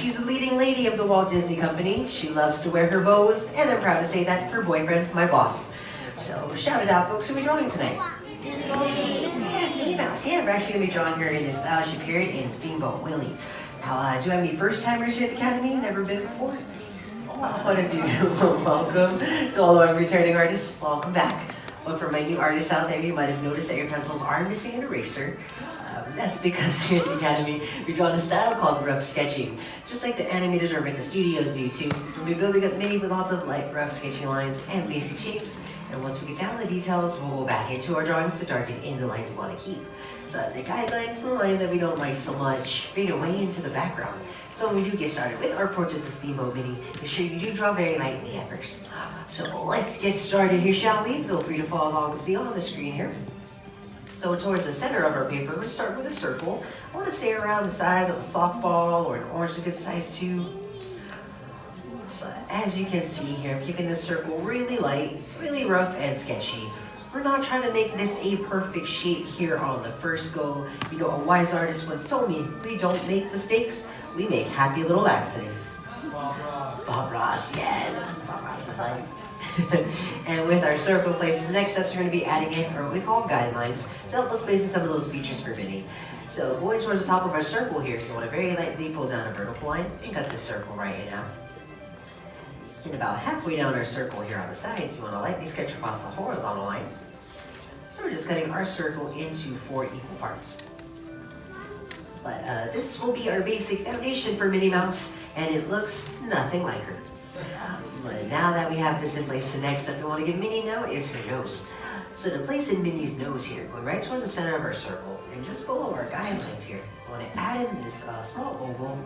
she's the leading lady of the Walt Disney Company. She loves to wear her bows, and I'm proud to say that her boyfriend's my boss. So shout it out, folks, who are we drawing tonight? Yes, Minnie Mouse. Yeah, we're actually going to be drawing her in this stylish period in Steamboat Willie. Now, do you have any first-timers here at the Academy? Never been before? What have you? Welcome to all of our returning artists. Welcome back. But for my new artists out there, you might have noticed that your pencils are missing an eraser. That's because here at the Academy, we draw a style called rough sketching. Just like the animators over at the studios do too. We'll be building up Minnie with lots of light rough sketching lines and basic shapes. And once we get down the details, we'll go back into our drawings to darken in the lines we want to keep. So the guidelines and the lines that we don't like so much fade away into the background. So when we do get started with our portrait of Steamboat Minnie, make sure you do draw very lightly at first. So let's get started here, shall we? Feel free to follow along with me on the screen here. So towards the center of our paper, we start with a circle. I want to say around the size of a softball or an orange is a good size too. But as you can see here, I'm keeping this circle really light, really rough and sketchy. We're not trying to make this a perfect shape here on the first go. You know, a wise artist once told me, we don't make mistakes, we make happy little accidents. Bob Ross, yes. Bob Ross is life. And with our circle placed, the next steps are going to be adding in what we call guidelines to help us place in some of those features for Minnie. So going towards the top of our circle here, you want to very lightly pull down a vertical line and cut the circle right in half. And about halfway down our circle here on the sides, you want to lightly sketch across the horizontal line. So we're just cutting our circle into 4 equal parts. But this will be our basic foundation for Minnie Mouse, and it looks nothing like her. But now that we have this in place, the next step we want to give Minnie now is her nose. So to place in Minnie's nose here, going right towards the center of our circle, and just below our guidelines here, we want to add in this small oval.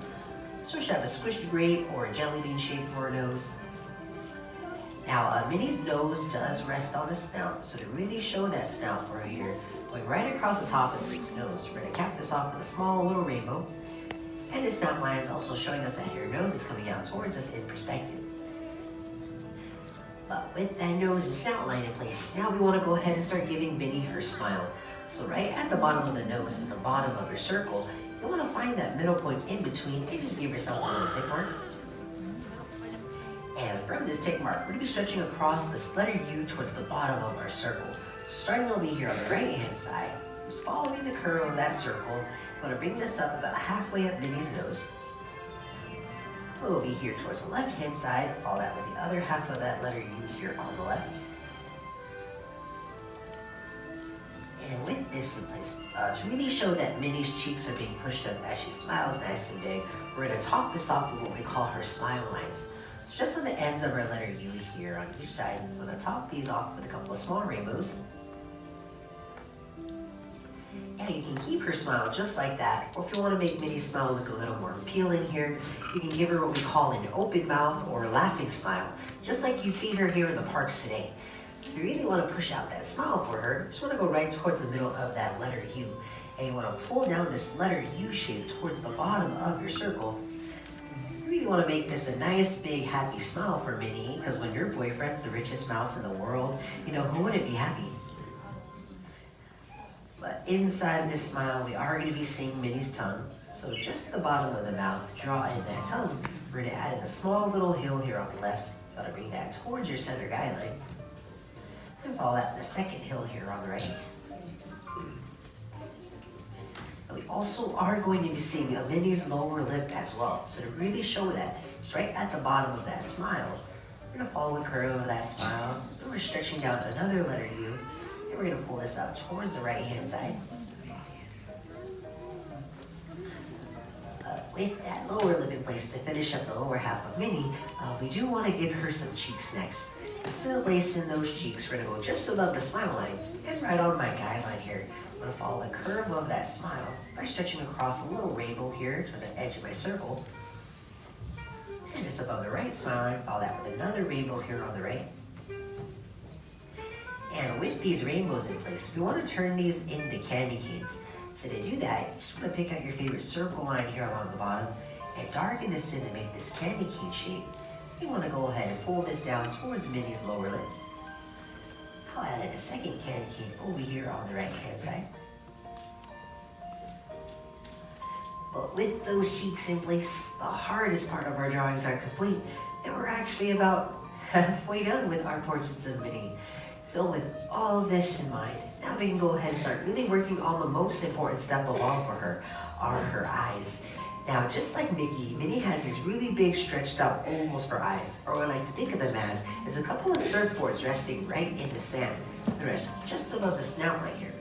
So we should have a squished grape or a jelly bean shape for her nose. Now, Minnie's nose does rest on a snout, so to really show that snout for her here, going right across the top of Minnie's nose, we're going to cap this off with a small little rainbow. And this snout line is also showing us that her nose is coming out towards us in perspective. But with that nose and snout line in place, now we want to go ahead and start giving Minnie her smile. So right at the bottom of the nose and the bottom of your circle, you want to find that middle point in between and just give yourself a little tick mark. And from this tick mark, we're going to be stretching across this letter U towards the bottom of our circle. So starting over here on the right hand side, just following the curve of that circle, you want to bring this up about halfway up Minnie's nose. We'll be here towards the left hand side, follow that with the other half of that letter U here on the left. And with this in place, to really show that Minnie's cheeks are being pushed up as she smiles nice and big, we're going to top this off with what we call her smile lines. So just on the ends of our letter U here on each side, we're going to top these off with a couple of small rainbows. And you can keep her smile just like that, or if you want to make Minnie's smile look a little more appealing here, you can give her what we call an open mouth or a laughing smile, just like you see her here in the parks today. So if you really want to push out that smile for her, you just want to go right towards the middle of that letter U, and you want to pull down this letter U shape towards the bottom of your circle. You really want to make this a nice, big, happy smile for Minnie, because when your boyfriend's the richest mouse in the world, you know, who wouldn't be happy? But inside this smile, we are going to be seeing Minnie's tongue. So just at the bottom of the mouth, draw in that tongue. We're going to add in a small little hill here on the left. You got to bring that towards your center guideline. And follow that with the second hill here on the right. And we also are going to be seeing a Minnie's lower lip as well. So to really show that, just right at the bottom of that smile, we're going to follow the curve of that smile. And we're stretching down another letter U. We're going to pull this up towards the right hand side. With that lower lip in place to finish up the lower half of Minnie, we do want to give her some cheeks next. So to place in those cheeks, we're going to go just above the smile line and right on my guideline here. I'm going to follow the curve of that smile by stretching across a little rainbow here towards the edge of my circle. And just above the right smile line, follow that with another rainbow here on the right. And with these rainbows in place, we want to turn these into candy canes. So to do that, you just want to pick out your favorite circle line here along the bottom and darken this in to make this candy cane shape. You want to go ahead and pull this down towards Minnie's lower lip. I'll add in a second candy cane over here on the right hand side. But with those cheeks in place, the hardest part of our drawings are complete, and we're actually about halfway done with our portraits of Minnie. So with all of this in mind, now we can go ahead and start really working on the most important step of all for her, are her eyes. Now, just like Mickey, Minnie has these really big stretched out ovals for eyes, or what I like to think of them as is a couple of surfboards resting right in the sand. The rest just above the snout right here.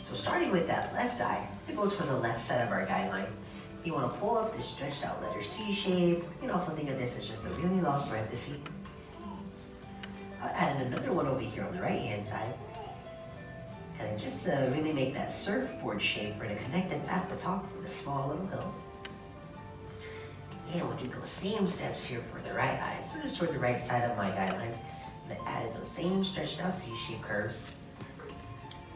So starting with that left eye, we go towards the left side of our guideline. You want to pull up this stretched out letter C shape. You can also think of this as just a really long parenthesis. I'll add another one over here on the right hand side. And then just really make that surfboard shape. We're going to connect it at the top with a small little hill. And we'll do those same steps here for the right eye. So just toward the right side of my guidelines. And then added those same stretched out C-shaped curves.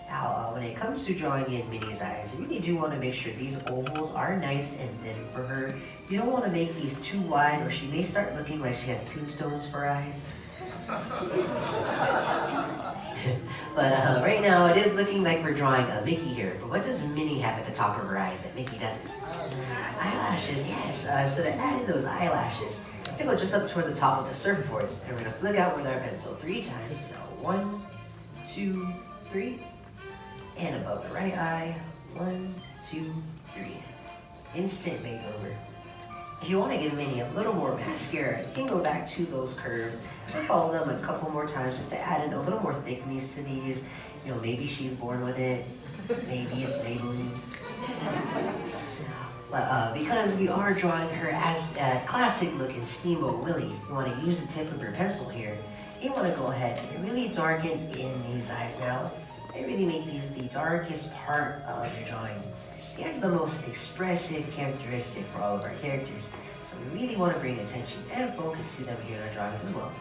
Now, when it comes to drawing in Minnie's eyes, you really do want to make sure these ovals are nice and thin for her. You don't want to make these too wide, or she may start looking like she has tombstones for eyes. But right now, it is looking like we're drawing a Mickey here. But what does Minnie have at the top of her eyes that Mickey doesn't? Eyelashes, yes. So to add those eyelashes, we're going to go just up towards the top of the surfboards, and we're going to flick out with our pencil 3 times. So 1, 2, 3. And above the right eye, 1, 2, 3. Instant makeover. If you want to give Minnie a little more mascara, you can go back to those curves and follow them a couple more times just to add in a little more thickness to these. You know, maybe she's born with it. Maybe it's Maybelline. But because we are drawing her as a classic looking Steamboat Willie, you want to use the tip of your pencil here. You want to go ahead and really darken in these eyes now. And really make these the darkest part of your drawing. He has the most expressive characteristic for all of our characters, so we really want to bring attention and focus to them here in our drawings as well.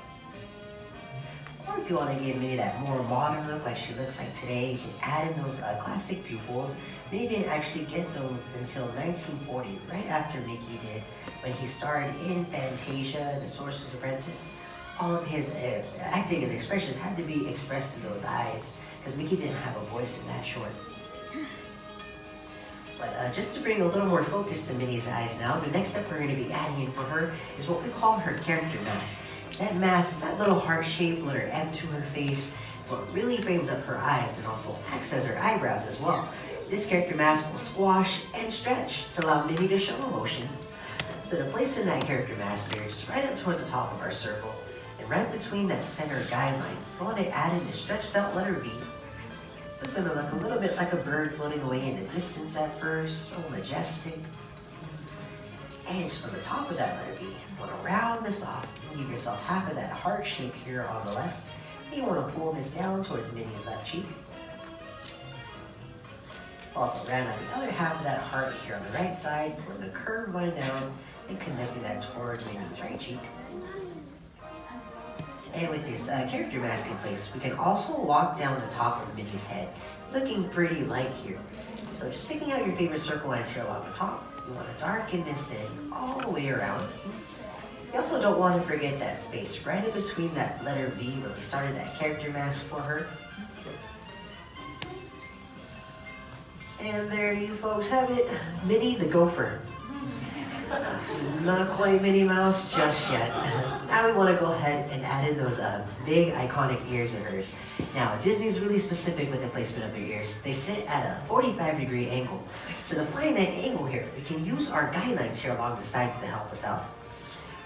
Or if you want to give Minnie that more modern look like she looks like today, you can add in those classic pupils. Minnie didn't actually get those until 1940, right after Mickey did, when he starred in Fantasia, The Sorcerer's Apprentice. All of his acting and expressions had to be expressed through those eyes, because Mickey didn't have a voice in that short. But just to bring a little more focus to Minnie's eyes now, the next step we're going to be adding in for her is what we call her character mask. That mask is that little heart-shaped letter M to her face, so it really frames up her eyes and also acts as her eyebrows as well. This character mask will squash and stretch to allow Minnie to show emotion. So to place in that character mask here, just right up towards the top of our circle, and right between that center guideline, we're going to add in the stretched out letter V. It's going to look a little bit like a bird floating away in the distance at first, so majestic. And just from the top of that letter V, you want to round this off and give yourself half of that heart shape here on the left. And you want to pull this down towards Minnie's left cheek. Also round out the other half of that heart here on the right side, pulling the curved line down and connecting that towards Minnie's right cheek. And with this character mask in place, we can also lock down the top of Minnie's head. It's looking pretty light here. So just picking out your favorite circle lines here along the top, you want to darken this in all the way around. You also don't want to forget that space right in between that letter V where we started that character mask for her. And there you folks have it, Minnie the Gopher. Not quite Minnie Mouse just yet. Now we want to go ahead and add in those big iconic ears of hers. Now Disney's really specific with the placement of their ears. They sit at a 45-degree angle. So to find that angle here, we can use our guidelines here along the sides to help us out.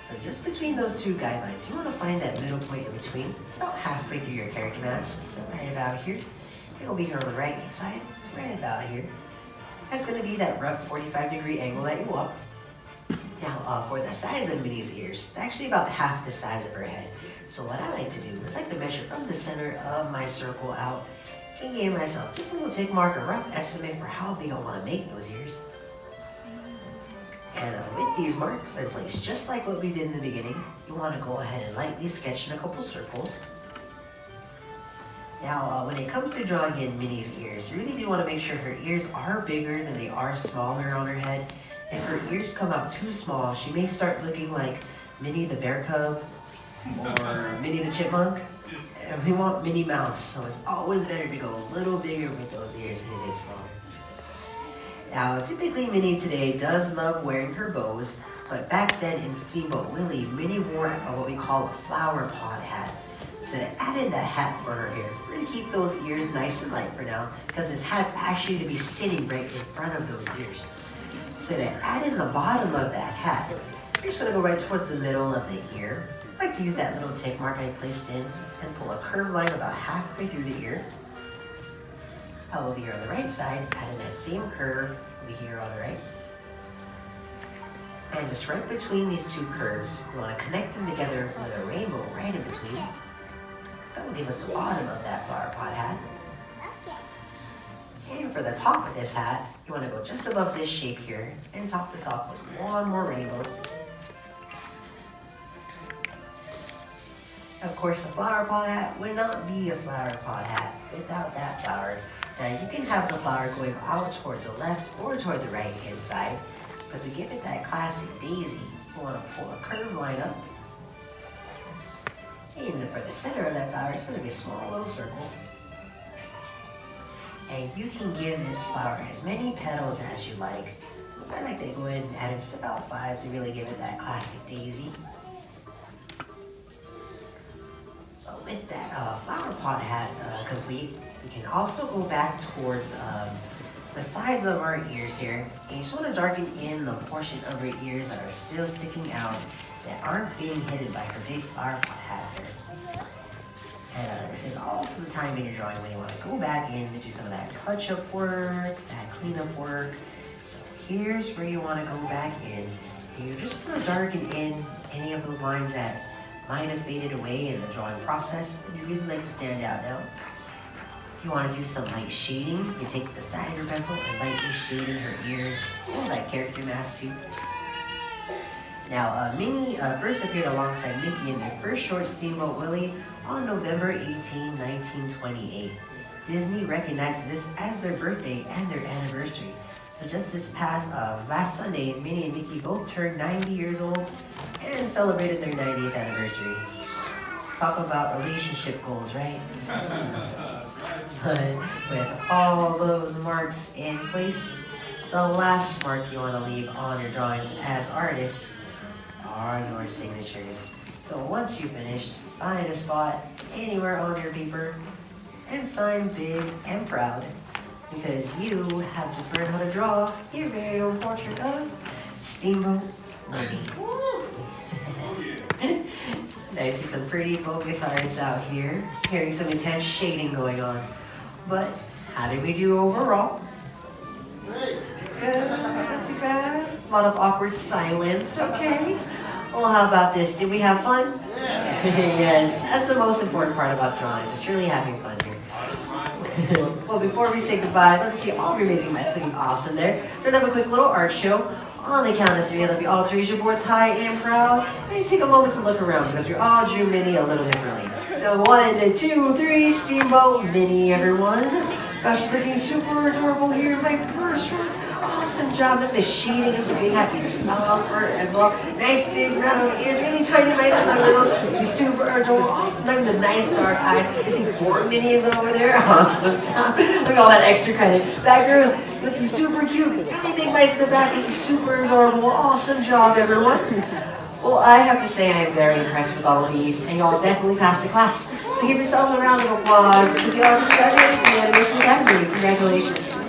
So just between those two guidelines, you want to find that middle point in between. It's about halfway through your character mask. So right about here. It'll be here on the right hand side, right about here. That's going to be that rough 45-degree angle that you want. Now, for the size of Minnie's ears, it's actually about half the size of her head. So what I like to do is I like to measure from the center of my circle out and give myself just a little tick mark, a rough estimate for how big I want to make those ears. And with these marks in place, just like what we did in the beginning, you want to go ahead and lightly sketch in a couple circles. Now, when it comes to drawing in Minnie's ears, you really do want to make sure her ears are bigger than they are smaller on her head. If her ears come out too small, she may start looking like Minnie the Bear Cub or Minnie the Chipmunk. And we want Minnie Mouse, so it's always better to go a little bigger with those ears than it is smaller. Now, typically Minnie today does love wearing her bows, but back then in Steamboat Willie, Minnie wore what we call a flower pot hat. So I added that hat for her here. We're gonna keep those ears nice and light for now, because this hat's actually to be sitting right in front of those ears. So to add in the bottom of that hat, you're just gonna go right towards the middle of the ear. I like to use that little tick mark I placed in and pull a curved line about halfway through the ear. Over here on the right side, add in that same curve over here on the right. And just right between these two curves, we want to connect them together with a rainbow right in between. That will give us the bottom of that flower pot hat. And for the top of this hat, you want to go just above this shape here and top this off with one more rainbow. Of course, a flower pot hat would not be a flower pot hat without that flower. Now you can have the flower going out towards the left or toward the right hand side, but to give it that classic daisy, you want to pull a curved line up. And for the center of that flower, it's going to be a small little circle. And you can give this flower as many petals as you like. I like to go ahead and add just about 5 to really give it that classic daisy. With that flower pot hat complete, we can also go back towards the sides of our ears here. And you just want to darken in the portion of her ears that are still sticking out, that aren't being hidden by her big flower pot hat here. And this is also the time in your drawing when you want to go back in and do some of that touch-up work, that cleanup work. So here's where you want to go back in. And you're just going to darken in any of those lines that might have faded away in the drawing process, and you really like to stand out now. If you want to do some light shading, you take the side of your pencil and lightly shade in her ears, and that character mask too. Now, Minnie first appeared alongside Mickey in their first short Steamboat Willie on November 18, 1928. Disney recognizes this as their birthday and their anniversary. So just this past last Sunday, Minnie and Mickey both turned 90 years old and celebrated their 90th anniversary. Talk about relationship goals, right? But with all those marks in place, the last mark you want to leave on your drawings as artists are your signatures. So once you finish, find a spot anywhere on your paper and sign big and proud, because you have just learned how to draw your very own portrait of Steamboat Willie. Now you see some pretty focus artists out here, hearing some intense shading going on. But how did we do overall? Great. Good, not too bad. A lot of awkward silence, okay. Well, how about this? Did we have fun? Yeah. Yes, that's the most important part about drawing, just really having fun here. Well, before we say goodbye, let's see all of your amazing mess looking awesome there. So we're gonna have a quick little art show. On the count of 3, let me all raise your boards high and proud. And take a moment to look around because we all drew Minnie a little differently. So 1, 2, 3, Steamboat Minnie, everyone. Gosh, you're looking super adorable here. My first yours. Awesome job. Look at the shading and some big happy smiles for it as well. Nice big round ears, really tiny, nice and little. He's super adorable. Awesome. Look at the nice dark eyes. You see 4 Minnies over there. Awesome job. Look at all that extra credit. Back rows looking super cute. Really big mice in the back looking super adorable. Awesome job, everyone. Well, I have to say I am very impressed with all of these, and y'all definitely passed the class. So give yourselves a round of applause because y'all just graduated from the Animation Academy. Congratulations.